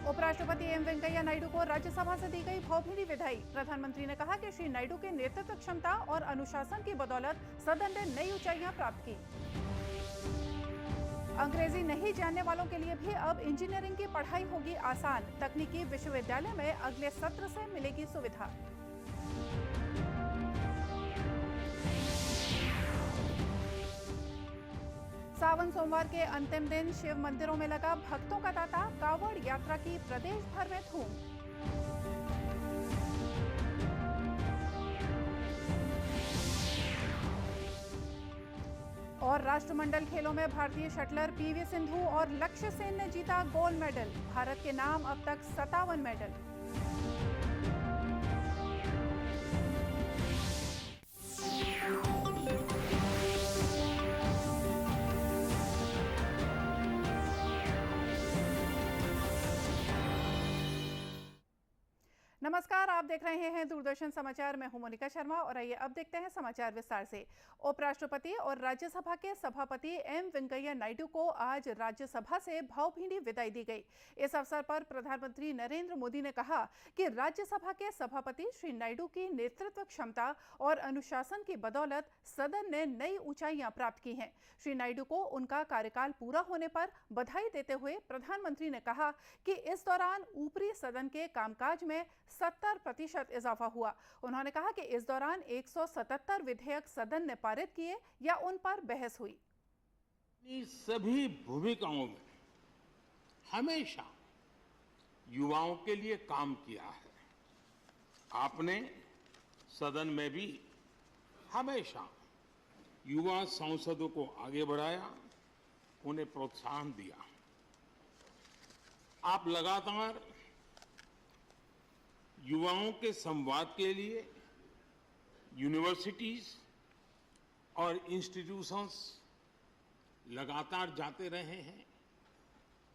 उपराष्ट्रपति एम वेंकैया नायडू को राज्यसभा से दी गई भावभीनी विदाई। प्रधानमंत्री ने कहा कि श्री नायडू के नेतृत्व क्षमता और अनुशासन की बदौलत सदन ने नई ऊंचाइयां प्राप्त की। अंग्रेजी नहीं जानने वालों के लिए भी अब इंजीनियरिंग की पढ़ाई होगी आसान। तकनीकी विश्वविद्यालय में अगले सत्र से मिलेगी सुविधा। सावन सोमवार के अंतिम दिन शिव मंदिरों में लगा भक्तों का तांता। कांवड़ यात्रा की प्रदेश भर में धूम। और राष्ट्रमंडल खेलों में भारतीय शटलर पीवी सिंधु और लक्ष्य सेन ने जीता गोल्ड मेडल। भारत के नाम अब तक 57 मेडल। नमस्कार, आप देख रहे हैं दूरदर्शन समाचार। मैं हूं मोनिका शर्मा और आइए अब देखते हैं समाचार विस्तार से। उपराष्ट्रपति और राज्यसभा के सभापति एम वेंकैया नायडू को आज राज्यसभा से भावभीनी विदाई दी गई। इस अवसर पर प्रधानमंत्री नरेंद्र मोदी ने कहा कि राज्यसभा के सभापति श्री नायडू की नेतृत्व क्षमता और अनुशासन की बदौलत सदन ने नई ऊंचाइयां प्राप्त की हैं। श्री नायडू को उनका कार्यकाल पूरा होने पर बधाई देते हुए प्रधानमंत्री ने कहा कि इस दौरान ऊपरी सदन के कामकाज में 70% इजाफा हुआ। उन्होंने कहा कि इस दौरान 177 विधेयक सदन ने पारित किए या उन पर बहस हुई। सभी भूमिकाओं में हमेशा युवाओं के लिए काम किया है। आपने सदन में भी हमेशा युवा सांसदों को आगे बढ़ाया, उन्हें प्रोत्साहन दिया। आप लगातार युवाओं के संवाद के लिए यूनिवर्सिटीज और इंस्टीट्यूशंस लगातार जाते रहे हैं।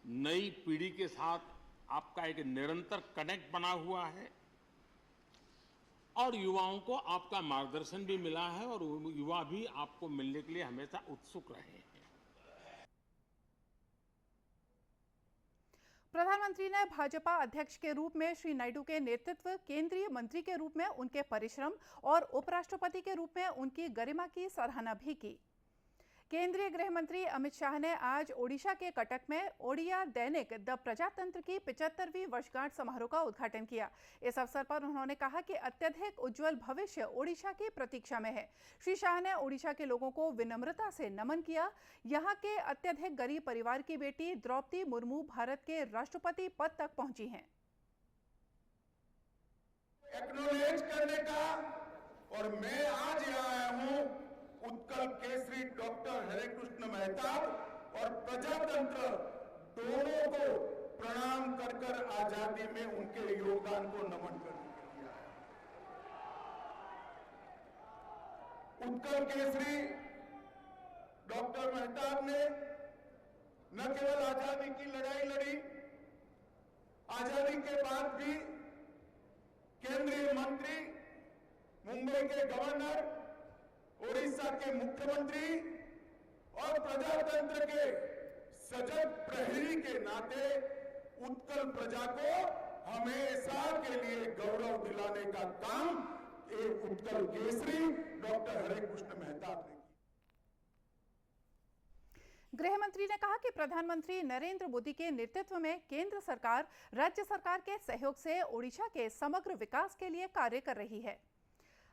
नई पीढ़ी के साथ आपका एक निरंतर कनेक्ट बना हुआ है और युवाओं को आपका मार्गदर्शन भी मिला है और युवा भी आपको मिलने के लिए हमेशा उत्सुक रहे हैं। प्रधानमंत्री ने भाजपा अध्यक्ष के रूप में श्री नायडू के नेतृत्व, केंद्रीय मंत्री के रूप में उनके परिश्रम और उपराष्ट्रपति के रूप में उनकी गरिमा की सराहना भी की। केंद्रीय गृह मंत्री अमित शाह ने आज ओडिशा के कटक में ओडिया दैनिक द प्रजातंत्र की 75वीं वर्षगांठ समारोह का उद्घाटन किया। इस अवसर पर उन्होंने कहा कि अत्यधिक उज्जवल भविष्य ओडिशा की प्रतीक्षा में है। श्री शाह ने ओडिशा के लोगों को विनम्रता से नमन किया। यहाँ के अत्यधिक गरीब परिवार की बेटी द्रौपदी मुर्मू भारत के राष्ट्रपति पद तक पहुंची हैं। एक्नॉलेज करने का और मैं आज यहाँ आया हूँ उत्कल केसरी डॉक्टर हरेकृष्ण मेहताब और प्रजातंत्र दोनों को प्रणाम कर कर आजादी में उनके योगदान को नमन करने के लिए आया। उत्कल केसरी डॉक्टर मेहताब ने न केवल आजादी की लड़ाई लड़ी, आजादी के बाद भी केंद्रीय मंत्री, मुंबई के गवर्नर, ओडिशा के मुख्यमंत्री और प्रजातंत्र के सजग प्रहरी के नाते उत्कल प्रजा को हमेशा के लिए गौरव दिलाने का काम एक उत्कल केसरी डॉक्टर हरेकृष्ण मेहताब ने किया। गृह मंत्री ने कहा कि प्रधानमंत्री नरेंद्र मोदी के नेतृत्व में केंद्र सरकार राज्य सरकार के सहयोग से ओडिशा के समग्र विकास के लिए कार्य कर रही है।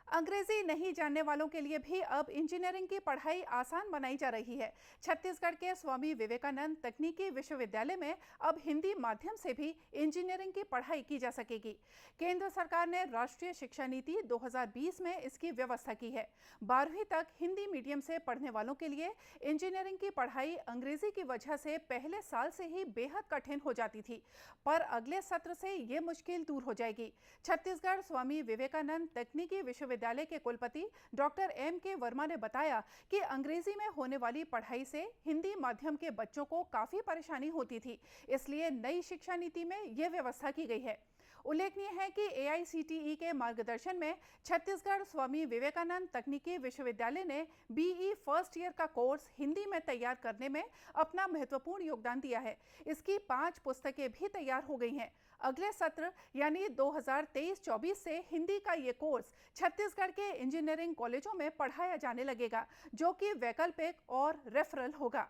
अंग्रेजी नहीं जानने वालों के लिए भी अब इंजीनियरिंग की पढ़ाई आसान बनाई जा रही है। छत्तीसगढ़ के स्वामी विवेकानंद तकनीकी विश्वविद्यालय में अब हिंदी माध्यम से भी इंजीनियरिंग की पढ़ाई की जा सकेगी। केंद्र सरकार ने राष्ट्रीय शिक्षा नीति 2020 में इसकी व्यवस्था की है। 12वीं तक हिंदी मीडियम से पढ़ने वालों के लिए इंजीनियरिंग की पढ़ाई अंग्रेजी की वजह से पहले साल से ही बेहद कठिन हो जाती थी, पर अगले सत्र से ये मुश्किल दूर हो जाएगी। छत्तीसगढ़ स्वामी विवेकानंद तकनीकी विश्वविद्यालय के कुलपति डॉक्टर M.K. वर्मा ने बताया कि अंग्रेजी में होने वाली पढ़ाई से हिंदी माध्यम के बच्चों को काफी परेशानी होती थी, इसलिए नई शिक्षा नीति में यह व्यवस्था की गई है। उल्लेखनीय है कि AICTE के मार्गदर्शन में छत्तीसगढ़ स्वामी विवेकानंद तकनीकी विश्वविद्यालय ने BE फर्स्ट ईयर का कोर्स हिंदी में तैयार करने में अपना महत्वपूर्ण योगदान दिया है। इसकी 5 पुस्तकें भी तैयार हो गई हैं। अगले सत्र यानी 2023-24 से हिंदी का ये कोर्स छत्तीसगढ़ के इंजीनियरिंग कॉलेजों में पढ़ाया जाने लगेगा, जो कि वैकल्पिक और रेफरल होगा।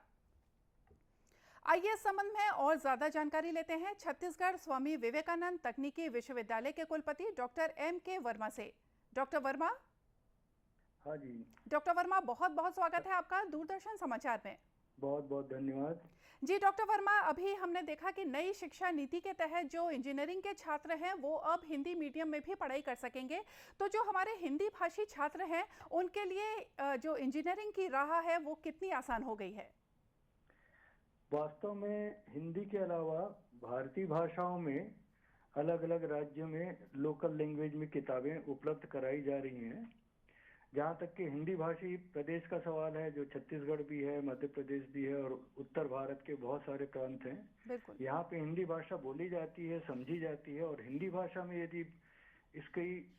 आइए इस संबंध में और ज्यादा जानकारी लेते हैं छत्तीसगढ़ स्वामी विवेकानंद तकनीकी विश्वविद्यालय के कुलपति डॉक्टर MK वर्मा से। डॉक्टर वर्मा। हाँ जी। डॉक्टर वर्मा, बहुत बहुत स्वागत है आपका दूरदर्शन समाचार में। बहुत बहुत धन्यवाद जी डॉक्टर वर्मा, अभी हमने देखा कि नई शिक्षा नीति के तहत जो इंजीनियरिंग के छात्र हैं वो अब हिंदी मीडियम में भी पढ़ाई कर सकेंगे, तो जो हमारे हिंदी भाषी छात्र हैं उनके लिए जो इंजीनियरिंग की राह है वो कितनी आसान हो गई है? वास्तव में हिंदी के अलावा भारतीय भाषाओं में अलग अलग राज्यों में लोकल लैंग्वेज में किताबें उपलब्ध कराई जा रही हैं। जहाँ तक कि हिंदी भाषी प्रदेश का सवाल है, जो छत्तीसगढ़ भी है, मध्य प्रदेश भी है और उत्तर भारत के बहुत सारे प्रांत हैं, यहाँ पे हिंदी भाषा बोली जाती है, समझी जाती है। और हिंदी भाषा में यदि इसकी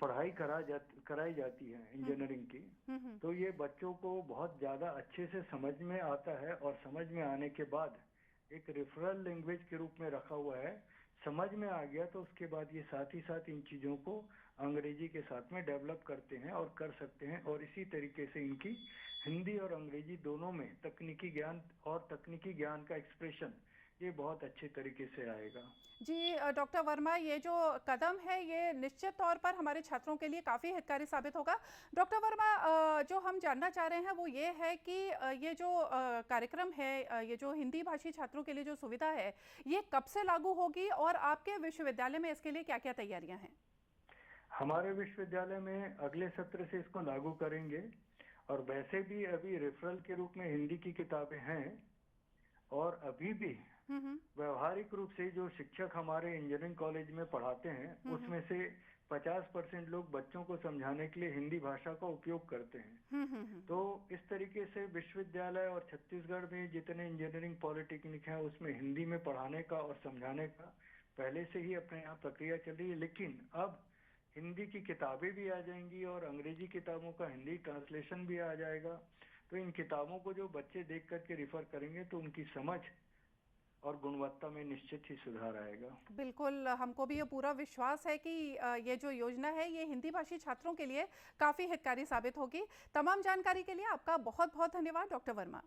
पढ़ाई कराई जाती है इंजीनियरिंग की, तो ये बच्चों को बहुत ज्यादा अच्छे से समझ में आता है। और समझ में आने के बाद एक रेफरल लैंग्वेज के रूप में रखा हुआ है। समझ में आ गया तो उसके बाद ये साथ ही साथ इन चीजों को अंग्रेजी के साथ में डेवलप करते हैं और कर सकते हैं। और इसी तरीके से इनकी हिंदी और अंग्रेजी दोनों में तकनीकी ज्ञान का एक्सप्रेशन ये बहुत अच्छे तरीके से आएगा। जी डॉक्टर वर्मा, ये जो कदम है ये निश्चित तौर पर हमारे छात्रों के लिए काफ़ी हितकारी साबित होगा। डॉक्टर वर्मा, जो हम जानना चाह रहे हैं वो ये है कि ये जो कार्यक्रम है, ये जो हिंदी भाषी छात्रों के लिए जो सुविधा है, ये कब से लागू होगी और आपके विश्वविद्यालय में इसके लिए क्या क्या तैयारियां हैं? हमारे विश्वविद्यालय में अगले सत्र से इसको लागू करेंगे। और वैसे भी अभी रेफरल के रूप में हिंदी की किताबें हैं और अभी भी व्यवहारिक रूप से जो शिक्षक हमारे इंजीनियरिंग कॉलेज में पढ़ाते हैं उसमें से 50% लोग बच्चों को समझाने के लिए हिंदी भाषा का उपयोग करते हैं। तो इस तरीके से विश्वविद्यालय और छत्तीसगढ़ में जितने इंजीनियरिंग पॉलिटेक्निक हैं उसमें हिंदी में पढ़ाने का और समझाने का पहले से ही अपने यहाँ प्रक्रिया चल रही है। लेकिन अब हिंदी की किताबें भी आ जाएंगी और अंग्रेजी किताबों का हिंदी ट्रांसलेशन भी आ जाएगा। तो इन किताबों को जो बच्चे देख करके रिफर करेंगे तो उनकी समझ और गुणवत्ता में निश्चित ही सुधार आएगा। बिल्कुल, हमको भी ये पूरा विश्वास है कि ये जो योजना है ये हिंदी भाषी छात्रों के लिए काफ़ी हितकारी साबित होगी। तमाम जानकारी के लिए आपका बहुत बहुत धन्यवाद डॉक्टर वर्मा।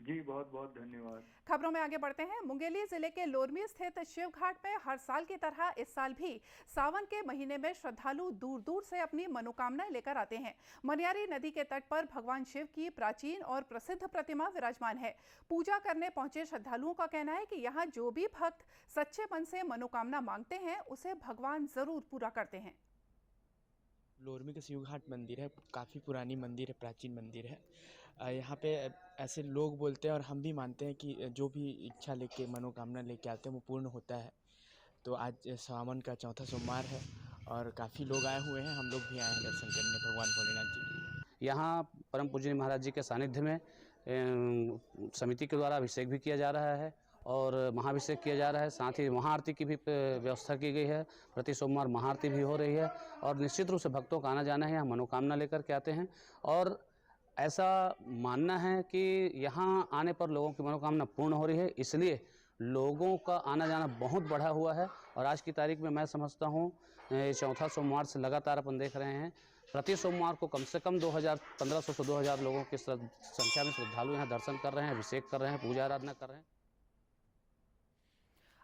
जी बहुत बहुत धन्यवाद। खबरों में आगे बढ़ते हैं। मुंगेली जिले के लोरमी स्थित शिव घाट में हर साल की तरह इस साल भी सावन के महीने में श्रद्धालु दूर दूर से अपनी मनोकामनाएं लेकर आते हैं। मनियारी नदी के तट पर भगवान शिव की प्राचीन और प्रसिद्ध प्रतिमा विराजमान है। पूजा करने पहुंचे श्रद्धालुओं का कहना है कि यहाँ जो भी भक्त सच्चे मन से मनोकामना मांगते हैं उसे भगवान जरूर पूरा करते हैं। लोरमी का शिव घाट मंदिर है, काफ़ी पुरानी मंदिर है, प्राचीन मंदिर है। यहाँ पे ऐसे लोग बोलते हैं और हम भी मानते हैं कि जो भी इच्छा लेके मनोकामना लेके आते हैं वो पूर्ण होता है। तो आज सावन का चौथा सोमवार है और काफ़ी लोग आए हुए हैं, हम लोग भी आए हैं दर्शन करने भगवान भोलेनाथ जी। यहाँ परम पूज्य महाराज जी के सानिध्य में समिति के द्वारा अभिषेक भी किया जा रहा है और महाभिषेक किया जा रहा है। साथ ही महाआरती की भी व्यवस्था की गई है। प्रति सोमवार महाआरती भी हो रही है और निश्चित रूप से भक्तों का आना जाना है। यहाँ मनोकामना लेकर के आते हैं और ऐसा मानना है कि यहाँ आने पर लोगों की मनोकामना पूर्ण हो रही है, इसलिए लोगों का आना जाना बहुत बढ़ा हुआ है। और आज की तारीख में मैं समझता हूँ चौथा सोमवार से लगातार अपन देख रहे हैं प्रति सोमवार को कम से कम 1500 से 2000 लोगों की संख्या में श्रद्धालु यहाँ दर्शन कर रहे हैं, अभिषेक कर रहे हैं, पूजा आराधना कर रहे हैं।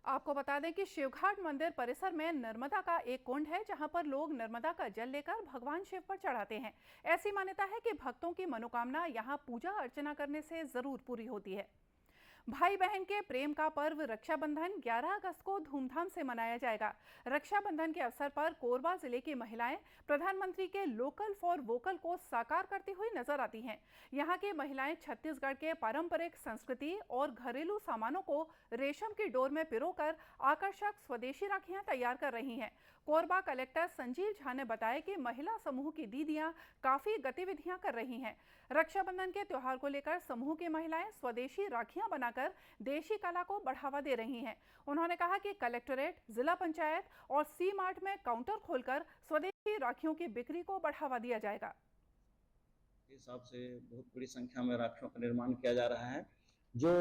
आपको बता दें कि शिवघाट मंदिर परिसर में नर्मदा का एक कुंड है जहां पर लोग नर्मदा का जल लेकर भगवान शिव पर चढ़ाते हैं। ऐसी मान्यता है कि भक्तों की मनोकामना यहां पूजा अर्चना करने से जरूर पूरी होती है। भाई बहन के प्रेम का पर्व रक्षाबंधन 11 अगस्त को धूमधाम से मनाया जाएगा। रक्षाबंधन के अवसर पर कोरबा जिले की महिलाएं प्रधानमंत्री के लोकल फॉर वोकल को साकार करती हुई नजर आती हैं। यहां की महिलाएं छत्तीसगढ़ के पारंपरिक संस्कृति और घरेलू सामानों को रेशम की डोर में पिरोकर आकर्षक स्वदेशी राखियां तैयार कर रही हैं। कोरबा कलेक्टर संजीव झा ने बताया कि महिला समूह की दीदियां काफी गतिविधियां कर रही हैं। रक्षाबंधन के त्योहार को लेकर समूह की महिलाएं स्वदेशी राखियां बना बनाकर देशी कला को बढ़ावा दे रही हैं। उन्होंने कहा कि कलेक्टरेट, जिला पंचायत और सी मार्ट में काउंटर खोलकर स्वदेशी राखियों की बिक्री को बढ़ावा दिया जाएगा। इस हिसाब से बहुत बड़ी संख्या में राखियों का निर्माण किया जा रहा है, जो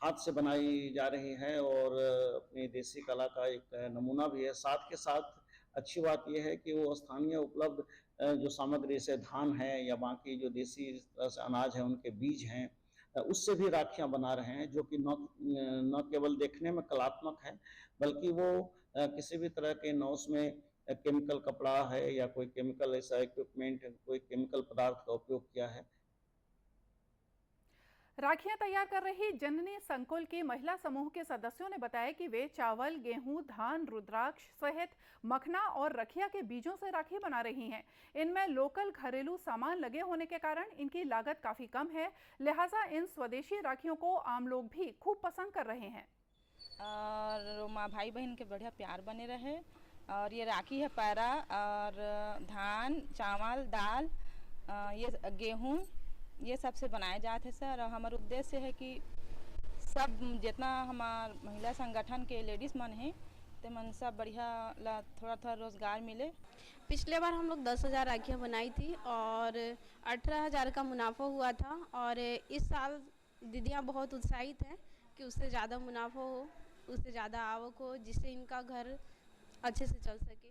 हाथ से बनाई जा रही है और अपनी देसी कला का एक नमूना भी है। साथ के साथ अच्छी बात यह है कि वो स्थानीय उपलब्ध जो सामग्री से धान है या बाकी जो देसी अनाज है उनके बीज हैं, उससे भी राखियां बना रहे हैं, जो कि न केवल देखने में कलात्मक है बल्कि वो किसी भी तरह के न उसमें केमिकल कपड़ा है या कोई केमिकल ऐसा इक्विपमेंट, कोई केमिकल पदार्थ का उपयोग किया है। राखियां तैयार कर रही जननी संकुल की महिला समूह के सदस्यों ने बताया कि वे चावल, गेहूं, धान, रुद्राक्ष सहित मखना और रखिया के बीजों से राखी बना रही हैं। इनमें लोकल घरेलू सामान लगे होने के कारण इनकी लागत काफी कम है, लिहाजा इन स्वदेशी राखियों को आम लोग भी खूब पसंद कर रहे हैं। और माँ भाई बहन के बढ़िया प्यार बने रहे। और ये राखी है पैरा और धान, चावल, दाल, ये गेहूँ, ये सब से बनाए जाते हैं सर। और हमारा उद्देश्य है कि सब जितना हमार महिला संगठन के लेडीज मन हैं तो मन सब बढ़िया ला थोड़ा रोजगार मिले। पिछले बार हम लोग 10,000 राखियाँ बनाई थी और 18,000 का मुनाफा हुआ था। और इस साल दीदियाँ बहुत उत्साहित हैं कि उससे ज़्यादा मुनाफा हो, उससे ज़्यादा आवक हो, जिससे इनका घर अच्छे से चल सके।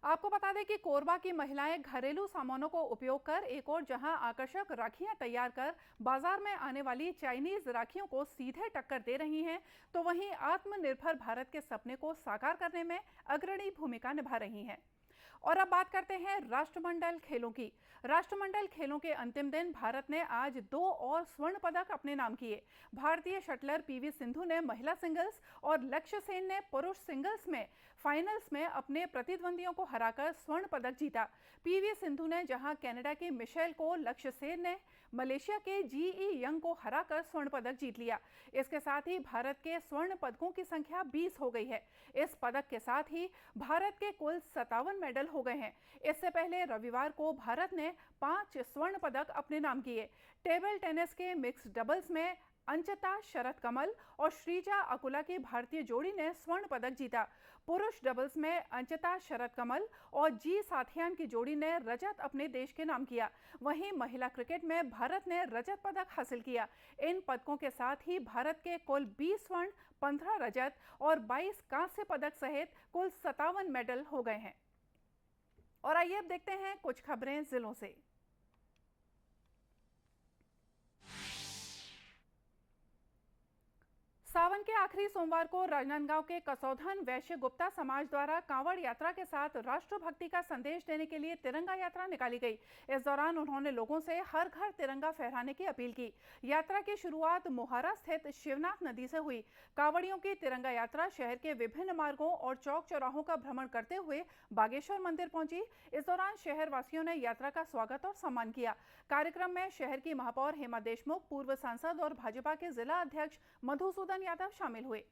आपको बता दें कि कोरबा की महिलाएं घरेलू सामानों को उपयोग कर एक और जहां आकर्षक राखियां तैयार कर बाजार में आने वाली चाइनीज राखियों को सीधे टक्कर दे रही हैं, तो वहीं आत्मनिर्भर भारत के सपने को साकार करने में अग्रणी भूमिका निभा रही हैं। और अब बात करते हैं राष्ट्रमंडल खेलों की। राष्ट्रमंडल खेलों के अंतिम दिन भारत ने आज 2 और स्वर्ण पदक अपने नाम किए। भारतीय शटलर पीवी सिंधु ने महिला सिंगल्स और लक्ष्य सेन ने पुरुष सिंगल्स में फाइनल्स में अपने प्रतिद्वंदियों को हराकर स्वर्ण पदक जीता। पीवी सिंधु ने जहां कनाडा की मिशेल को, लक्ष्य सेन ने मलेशिया के जीई यंग को हराकर स्वर्ण पदक जीत लिया। इसके साथ ही भारत के स्वर्ण पदकों की संख्या 20 हो गई है। इस पदक के साथ ही भारत के कुल 57 मेडल हो गए हैं। इससे पहले रविवार को भारत ने 5 स्वर्ण पदक अपने नाम किए। टेबल टेनिस के मिक्स डबल्स में अंचिता शरत कमल और श्रीजा अकुला की भारतीय जोड़ी ने स्वर्ण पदक जीता। पुरुष डबल्स में अंचिता शरत कमल और जी साथियान की जोड़ी ने रजत अपने देश के नाम किया। वहीं महिला क्रिकेट में भारत ने रजत पदक हासिल किया। इन पदकों के साथ ही भारत के कुल 20 स्वर्ण, 15 रजत और 22 कांस्य पदक सहित कुल 57 मेडल हो गए हैं। और आइए अब देखते हैं कुछ खबरें जिलों से। सावन के आखिरी सोमवार को राजनांदगांव के कसौधन वैश्य गुप्ता समाज द्वारा कांवड़ यात्रा के साथ राष्ट्रभक्ति का संदेश देने के लिए तिरंगा यात्रा निकाली गई। इस दौरान उन्होंने लोगों से हर घर तिरंगा फहराने की अपील की। यात्रा की शुरुआत मोहारा स्थित शिवनाथ नदी से हुई। कांवड़ियों की तिरंगा यात्रा शहर के विभिन्न मार्गों और चौक चौराहों का भ्रमण करते हुए बागेश्वर मंदिर पहुंची। इस दौरान शहर वासियों ने यात्रा का स्वागत और सम्मान किया। कार्यक्रम में शहर की महापौर हेमा देशमुख, पूर्व सांसद और भाजपा के जिला अध्यक्ष मधुसूदन यादव शामिल हुए।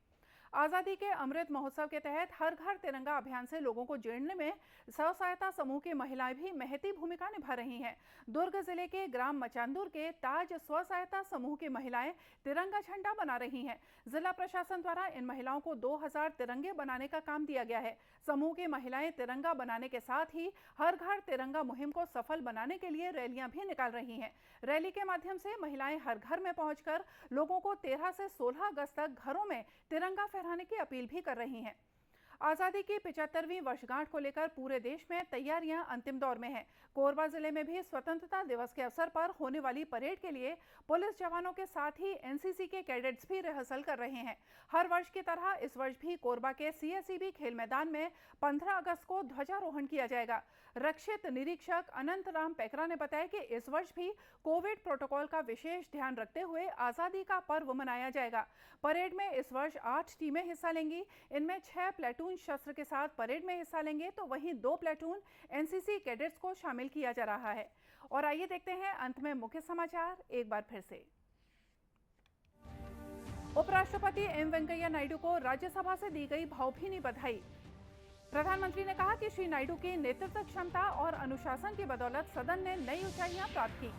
आजादी के अमृत महोत्सव के तहत हर घर तिरंगा अभियान से लोगों को जोड़ने में स्व सहायता समूह की महिलाएं भी महती भूमिका निभा रही हैं। दुर्ग जिले के ग्राम मचांदुर के ताज स्व सहायता समूह की महिलाएं तिरंगा झंडा बना रही हैं। जिला प्रशासन द्वारा इन महिलाओं को 2000 तिरंगे बनाने का काम दिया गया है। समूह की महिलाएं तिरंगा बनाने के साथ ही हर घर तिरंगा मुहिम को सफल बनाने के लिए रैलियां भी निकाल रही हैं। रैली के माध्यम से महिलाएं हर घर में पहुंचकर लोगों को 13 से 16 अगस्त तक घरों में तिरंगा फहराने की अपील भी कर रही हैं। आजादी की 75वीं वर्षगांठ को लेकर पूरे देश में तैयारियां अंतिम दौर में हैं। कोरबा जिले में भी स्वतंत्रता दिवस के अवसर पर होने वाली परेड के लिए पुलिस जवानों के साथ ही एनसीसी के कैडेट्स भी रिहर्सल कर रहे हैं। हर वर्ष की तरह इस वर्ष भी कोरबा के सीएसईबी खेल मैदान में 15 अगस्त को ध्वजारोहण किया जाएगा। रक्षित निरीक्षक अनंत राम पैकरा ने बताया कि इस वर्ष भी कोविड प्रोटोकॉल का विशेष ध्यान रखते हुए आजादी का पर्व मनाया जाएगा। परेड में इस वर्ष 8 टीमें हिस्सा लेंगी। इनमें 6 प्लेटून शस्त्र के साथ परेड में हिस्सा लेंगे, तो वहीं 2 प्लेटून एनसीसी कैडेट्स को शामिल किया जा रहा है। और आइए देखते हैं अंत में मुख्य समाचार एक बार फिर से। उपराष्ट्रपति एम वेंकैया नायडू को राज्यसभा से दी गई भावभीनी बधाई। प्रधानमंत्री ने कहा कि श्री नायडू की नेतृत्व क्षमता और अनुशासन की बदौलत सदन ने नई ऊंचाइयां प्राप्त की।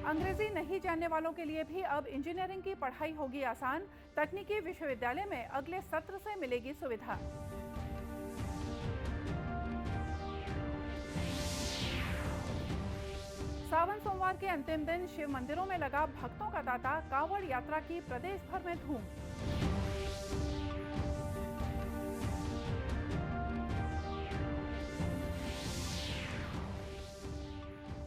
अंग्रेजी नहीं जानने वालों के लिए भी अब इंजीनियरिंग की पढ़ाई होगी आसान। तकनीकी विश्वविद्यालय में अगले सत्र से मिलेगी सुविधा। सावन सोमवार के अंतिम दिन शिव मंदिरों में लगा भक्तों का तांता। कांवड़ यात्रा की प्रदेश भर में धूम।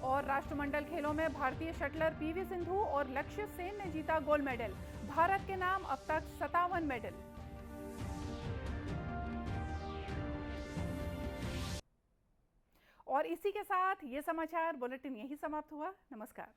और राष्ट्रमंडल खेलों में भारतीय शटलर पीवी सिंधु और लक्ष्य सेन ने जीता गोल्ड मेडल। भारत के नाम अब तक 57 मेडल। और इसी के साथ ये समाचार बुलेटिन यही समाप्त हुआ। नमस्कार।